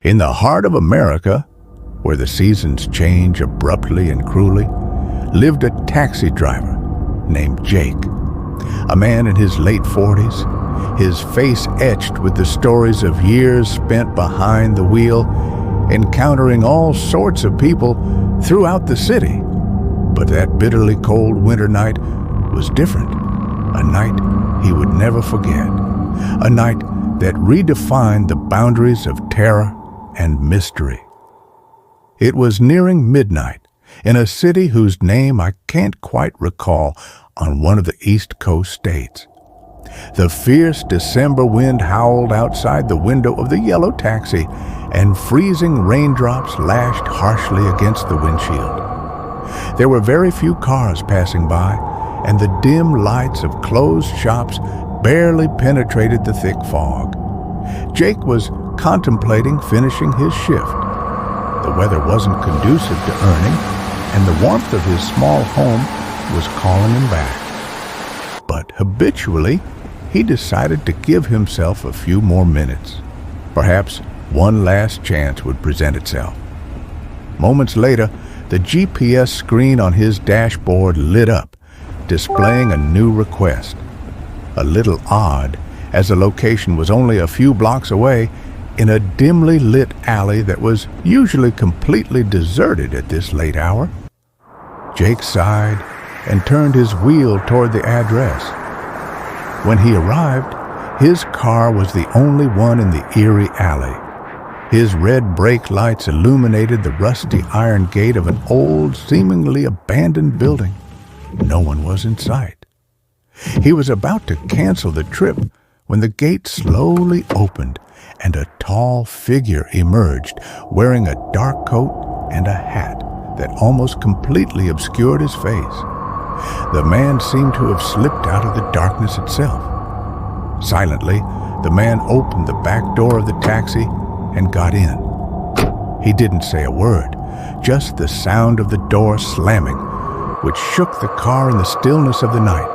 In the heart of America, where the seasons change abruptly and cruelly, lived a taxi driver named Jake, a man in his late 40s, his face etched with the stories of years spent behind the wheel, encountering all sorts of people throughout the city. But that bitterly cold winter night was different, a night he would never forget, a night that redefined the boundaries of terror and mystery. It was nearing midnight in a city whose name I can't quite recall on one of the East Coast states. The fierce December wind howled outside the window of the yellow taxi, and freezing raindrops lashed harshly against the windshield. There were very few cars passing by, and the dim lights of closed shops barely penetrated the thick fog. Jake was contemplating finishing his shift. The weather wasn't conducive to earning, and the warmth of his small home was calling him back. But habitually, he decided to give himself a few more minutes. Perhaps one last chance would present itself. Moments later, the GPS screen on his dashboard lit up, displaying a new request. A little odd, as the location was only a few blocks away, in a dimly lit alley that was usually completely deserted at this late hour. Jake sighed and turned his wheel toward the address. When he arrived, his car was the only one in the eerie alley. His red brake lights illuminated the rusty iron gate of an old, seemingly abandoned building. No one was in sight. He was about to cancel the trip when the gate slowly opened and a tall figure emerged, wearing a dark coat and a hat that almost completely obscured his face. The man seemed to have slipped out of the darkness itself. Silently, the man opened the back door of the taxi and got in. He didn't say a word, just the sound of the door slamming, which shook the car in the stillness of the night.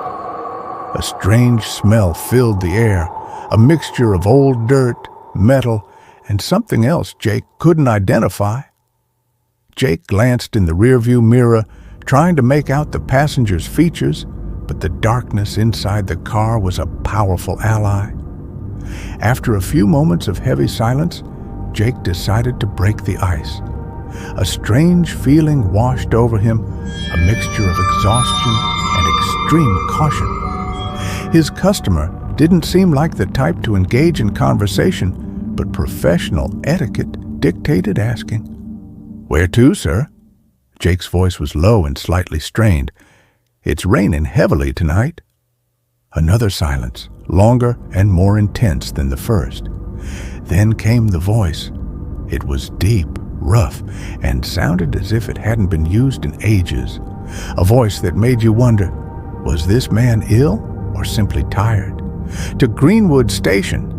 A strange smell filled the air, a mixture of old dirt, metal, and something else Jake couldn't identify. Jake glanced in the rearview mirror, trying to make out the passenger's features, but the darkness inside the car was a powerful ally. After a few moments of heavy silence, Jake decided to break the ice. A strange feeling washed over him, a mixture of exhaustion and extreme caution. His customer didn't seem like the type to engage in conversation, but professional etiquette dictated asking, "Where to, sir?" Jake's voice was low and slightly strained. "It's raining heavily tonight." Another silence, longer and more intense than the first. Then came the voice. It was deep, rough, and sounded as if it hadn't been used in ages. A voice that made you wonder, was this man ill or simply tired? "To Greenwood Station,"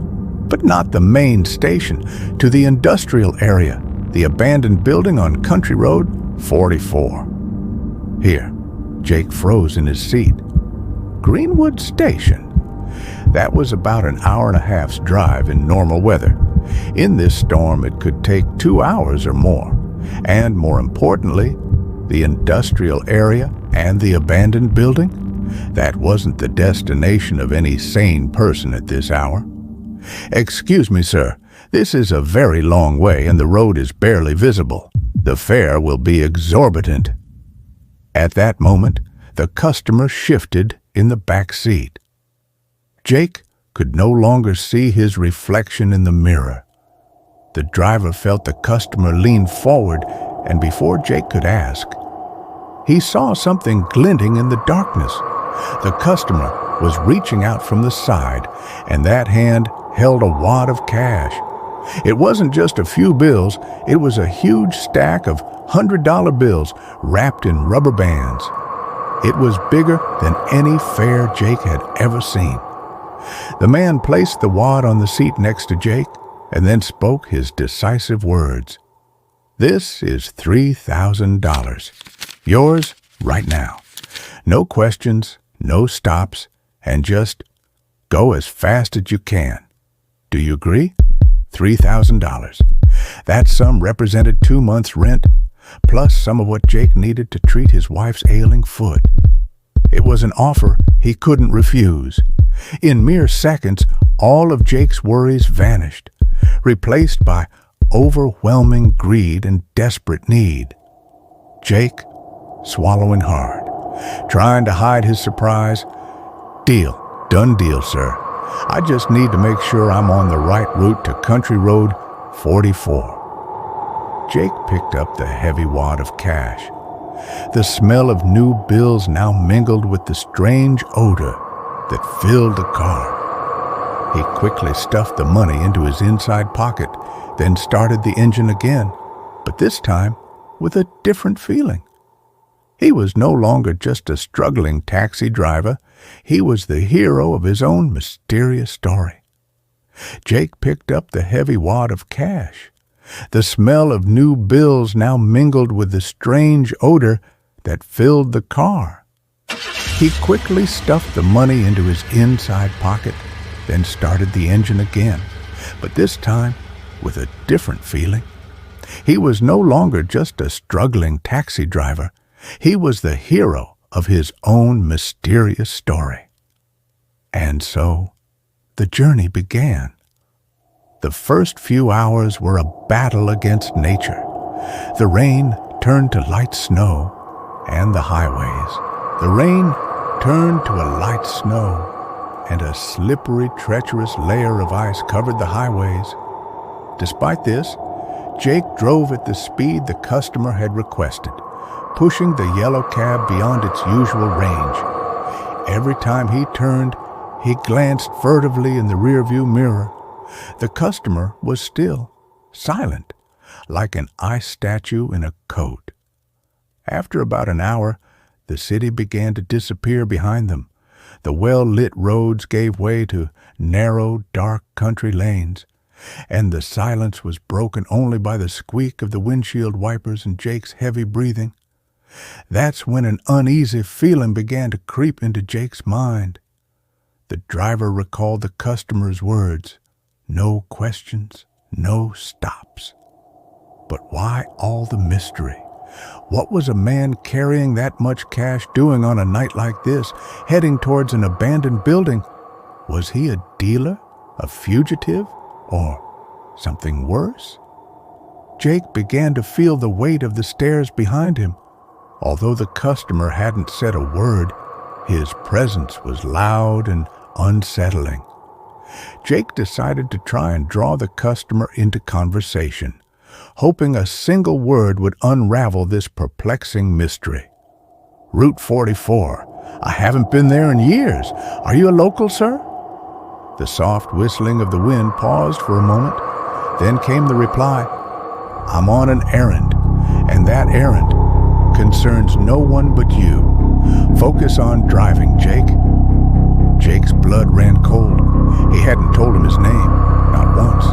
but not the main station, "to the industrial area, the abandoned building on Country Road 44. Here, Jake froze in his seat. Greenwood Station? That was about an hour and a half's drive in normal weather. In this storm, it could take 2 hours or more. And more importantly, the industrial area and the abandoned building? That wasn't the destination of any sane person at this hour. "Excuse me, sir. This is a very long way and the road is barely visible. The fare will be exorbitant." At that moment, the customer shifted in the back seat. Jake could no longer see his reflection in the mirror. The driver felt the customer lean forward, and before Jake could ask, he saw something glinting in the darkness. The customer was reaching out from the side, and that hand held a wad of cash. It wasn't just a few bills, it was a huge stack of $100 bills wrapped in rubber bands. It was bigger than any fare Jake had ever seen. The man placed the wad on the seat next to Jake and then spoke his decisive words. "This is $3,000. Yours right now. No questions, no stops, and just go as fast as you can. Do you agree? $3,000. That sum represented 2 months' rent, plus some of what Jake needed to treat his wife's ailing foot. It was an offer he couldn't refuse. In mere seconds, all of Jake's worries vanished, replaced by overwhelming greed and desperate need. Jake, swallowing hard, trying to hide his surprise. "Deal. Done deal, sir. I just need to make sure I'm on the right route to Country Road 44. Jake picked up the heavy wad of cash. The smell of new bills now mingled with the strange odor that filled the car. He quickly stuffed the money into his inside pocket, then started the engine again, but this time with a different feeling. He was no longer just a struggling taxi driver. He was the hero of his own mysterious story. Jake picked up the heavy wad of cash. The smell of new bills now mingled with the strange odor that filled the car. He quickly stuffed the money into his inside pocket, then started the engine again, but this time with a different feeling. He was no longer just a struggling taxi driver. He was the hero of his own mysterious story. And so, the journey began. The first few hours were a battle against nature. The rain turned to light snow, and the highways. The rain turned to a light snow, and a slippery, treacherous layer of ice covered the highways. Despite this, Jake drove at the speed the customer had requested, pushing the yellow cab beyond its usual range. Every time he turned, he glanced furtively in the rearview mirror. The customer was still, silent, like an ice statue in a coat. After about an hour, the city began to disappear behind them. The well-lit roads gave way to narrow, dark country lanes, and the silence was broken only by the squeak of the windshield wipers and Jake's heavy breathing. That's when an uneasy feeling began to creep into Jake's mind. The driver recalled the customer's words, "No questions, no stops." But why all the mystery? What was a man carrying that much cash doing on a night like this, heading towards an abandoned building? Was he a dealer, a fugitive, or something worse? Jake began to feel the weight of the stairs behind him. Although the customer hadn't said a word, his presence was loud and unsettling. Jake decided to try and draw the customer into conversation, hoping a single word would unravel this perplexing mystery. "Route 44. I haven't been there in years. Are you a local, sir?" The soft whistling of the wind paused for a moment. Then came the reply, "I'm on an errand, and that errand concerns no one but you. Focus on driving, Jake." Jake's blood ran cold. He hadn't told him his name, not once.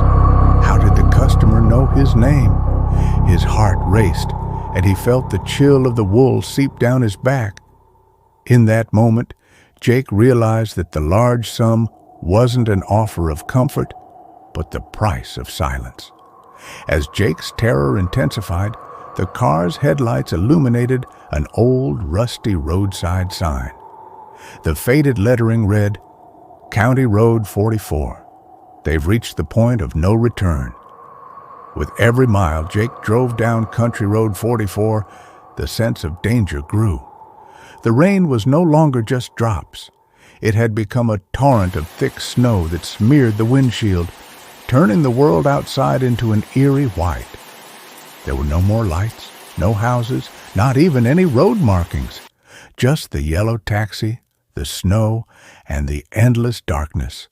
How did the customer know his name? His heart raced, and he felt the chill of the wool seep down his back. In that moment, Jake realized that the large sum wasn't an offer of comfort, but the price of silence. As Jake's terror intensified, the car's headlights illuminated an old, rusty roadside sign. The faded lettering read, "County Road 44. They've reached the point of no return." With every mile Jake drove down Country Road 44, the sense of danger grew. The rain was no longer just drops. It had become a torrent of thick snow that smeared the windshield, turning the world outside into an eerie white. There were no more lights, no houses, not even any road markings. Just the yellow taxi, the snow, and the endless darkness.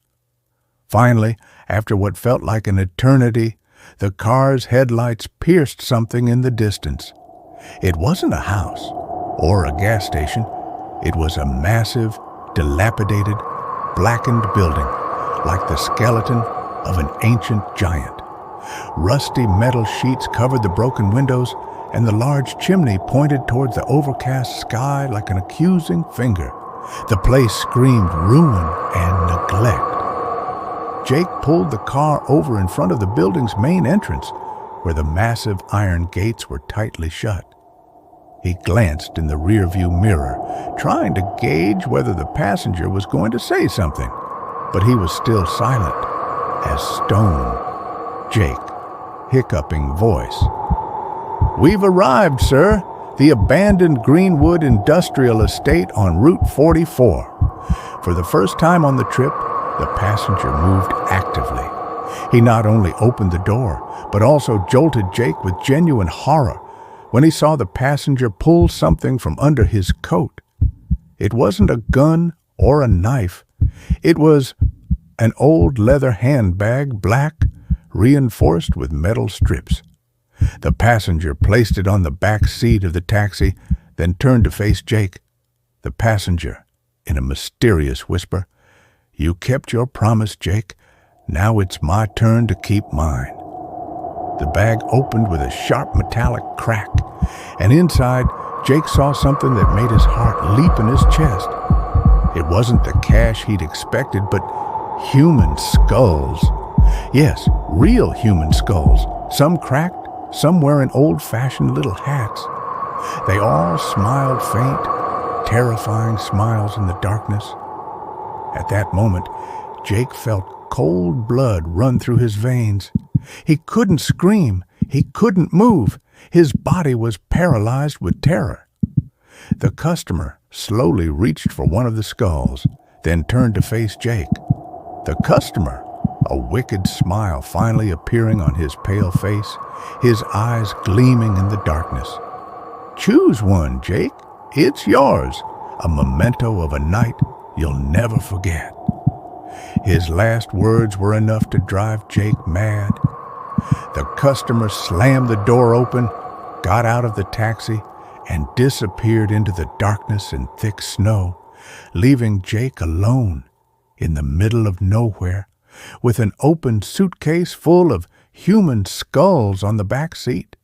Finally, after what felt like an eternity, the car's headlights pierced something in the distance. It wasn't a house or a gas station. It was a massive, dilapidated, blackened building, like the skeleton of an ancient giant. Rusty metal sheets covered the broken windows, and the large chimney pointed towards the overcast sky like an accusing finger. The place screamed ruin and neglect. Jake pulled the car over in front of the building's main entrance, where the massive iron gates were tightly shut. He glanced in the rearview mirror, trying to gauge whether the passenger was going to say something, but he was still silent as stone. Jake, hiccuping voice. "We've arrived, sir. The abandoned Greenwood Industrial Estate on Route 44. For the first time on the trip, the passenger moved actively. He not only opened the door, but also jolted Jake with genuine horror when he saw the passenger pull something from under his coat. It wasn't a gun or a knife. It was an old leather handbag, black, reinforced with metal strips. The passenger placed it on the back seat of the taxi, then turned to face Jake. The passenger, in a mysterious whisper, "You kept your promise, Jake. Now it's my turn to keep mine." The bag opened with a sharp metallic crack, and inside, Jake saw something that made his heart leap in his chest. It wasn't the cash he'd expected, but human skulls. Yes, real human skulls, some cracked, some wearing old-fashioned little hats. They all smiled faint, terrifying smiles in the darkness. At that moment, Jake felt cold blood run through his veins. He couldn't scream. He couldn't move. His body was paralyzed with terror. The customer slowly reached for one of the skulls, then turned to face Jake. The customer, a wicked smile finally appearing on his pale face, his eyes gleaming in the darkness. "Choose one, Jake. It's yours, a memento of a night you'll never forget." His last words were enough to drive Jake mad. The customer slammed the door open, got out of the taxi, and disappeared into the darkness and thick snow, leaving Jake alone in the middle of nowhere, with an open suitcase full of human skulls on the back seat.